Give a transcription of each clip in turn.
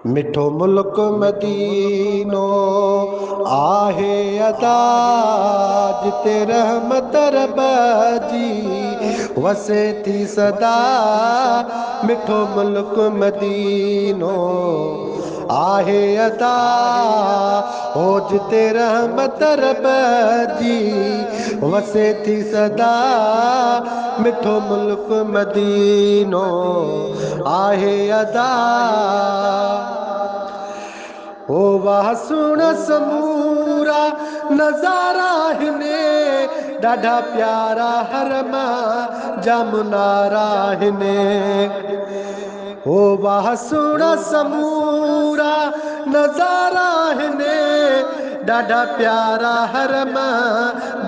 मिठो मुल्क मदीनो आहे अदा जिते रहमत रब जी वसे थी सदा। मिठो मुल्क मदीनो आहे अदा हो जिते रहमत रब जी वसे थी सदा। मिठो मुल्क मदीनो आहे अदा। ओ वाह सुण समूरा नज़ारा हिने ॾाढा प्यारा हरमा जामुनारा हिने। ओ वाह सुण समूरा नज़ारा हिने ॾाढा प्यारा हरमा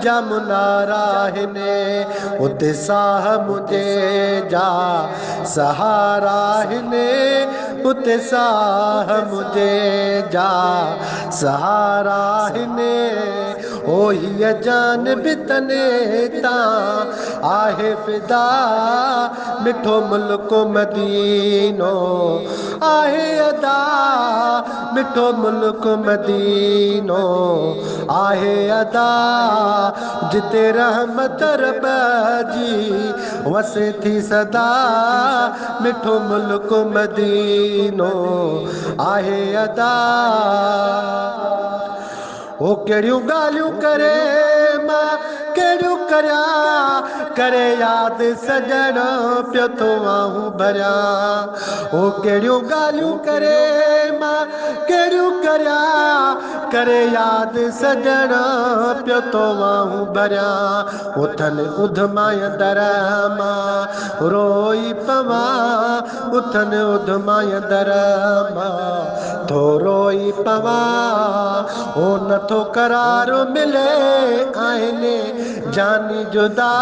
जामुनारा हिने। उते साह मुझे जा सहारा हिने उते साह मुझे जा सहारा हिने। ओ हीअ जान बि तने तां आहे फिदा। मिठो मुल्क मदीनो आहे अदा मिठो मुल्क मदीनो आहे अदा जिते रहमत रब जी वसे थी सदा। मिठो मुल्क मदीनो आहे अदा। ओ कहिड़ियूं ॻाल्हियूं करे मां कहिड़ियूं करियां करे यादि सॼण पियो थो आऊं भरियां। ओ कहिड़ियूं ॻाल्हियूं करे मां कहिड़ियूं करियां करे यादि सॼण पियो थो आऊं भरियां। उथनि उधमाए दर मां रोई पवां उथनि उधमाए दर मां थोरो ई पवां। ओ नथो करार मिले आहिनि जानी जुदा।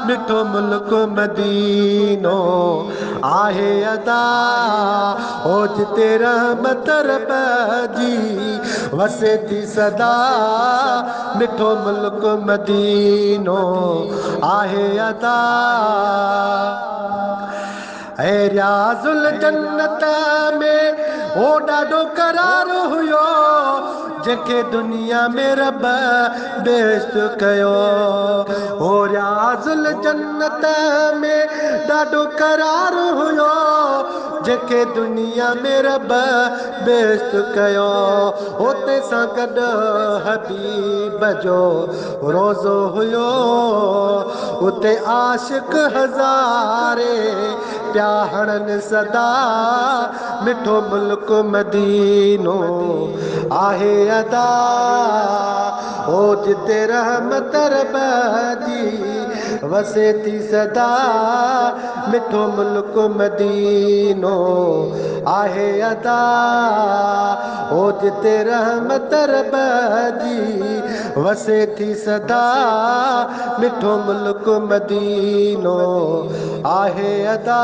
मिठो मुल्क मदीनो आहे अदा ओ जिते रहमत रब जी वसे थी सदा। मिठो मुल्क मदीनो आहे अदा। ऐं रियाज़ुल जन्नत में ओ ॾाढो करार हुयो जंहिंखे दुनिया में रब बेइज़्त कयो। ओ रियाज़ुल जन्नत में ॾाढो करार हुयो जंहिंखे दुनिया में रब बेइज़्त कयो। उते सां गॾु हबीब जो रोज़ो हुयो उते आशिक हज़ारे पिया हणनि सदा। मिठो मुल्क मदीनो आहे अदा ओ जिते रहमत रब जी वसे थी सदा। मिठो मुल्क मदीनो आहे अदा ओ जिते रहमत रब जी वसे थी सदा। मिठो मुल्क मदीनो आहे अदा।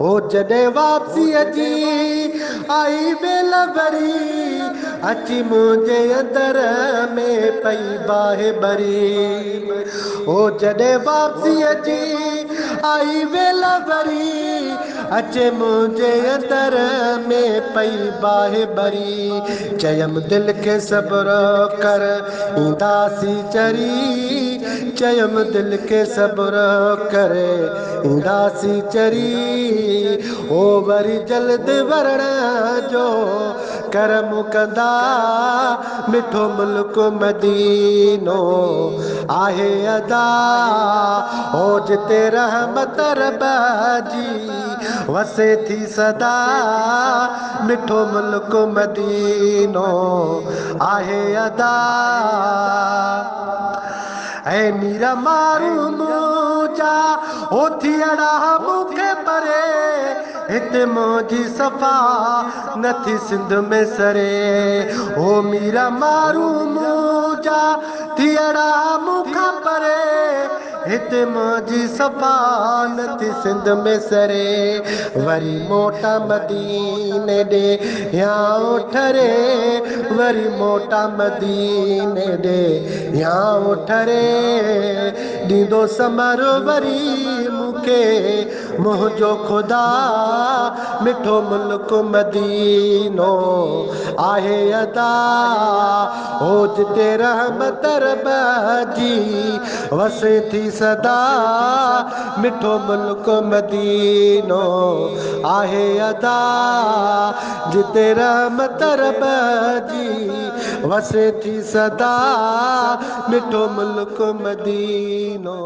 ओ जॾहिं वापसीअ जी आई बेल भरी अची मुंहिंजे अंदर में पई बाहि भरी। ओ जॾहिं वापसीअ जी आई बेल भरी अचे मुंहिंजे अंदर में पई बाहि भरी। चयमि दिलि खे सब्र कर ईंदासीं चरी चयमि दिलि खे सब्र करे ईंदासीं चरी। ओ वरी जल्द वरण जो करम कंदा। मिठो मुल्क मदीनो आहे अदा ओ जिते रहमत रब जी वसे थी सदा। मिठो मुल्क मदीनो आहे अदा। ऐं मीर मारू मुंहिंजा ओ थियड़ा मूंखे परे हिते मुंहिंजी सफ़ा नथी सिंध में सरे। ओ मीर मारू मुंहिंजा थियड़ा मूंखां परे हिते मुंहिंजी सफ़ा नथी सिंध में सरे। वरी मोटा मदीने ॾे या उठरे वरी मोटा मदीने ॾे या उठरे ॾींदो समर वरी मूंखे मुझो खुदा मिठो मुल्क मदीनो आहे अदा हो जिते रहमत रब्बी वसे थी सदा मिठो मुल्क मदीनो आहे अदा जिते रहमत रब्बी वसे थी सदा मिठो मुल्क मदीनो।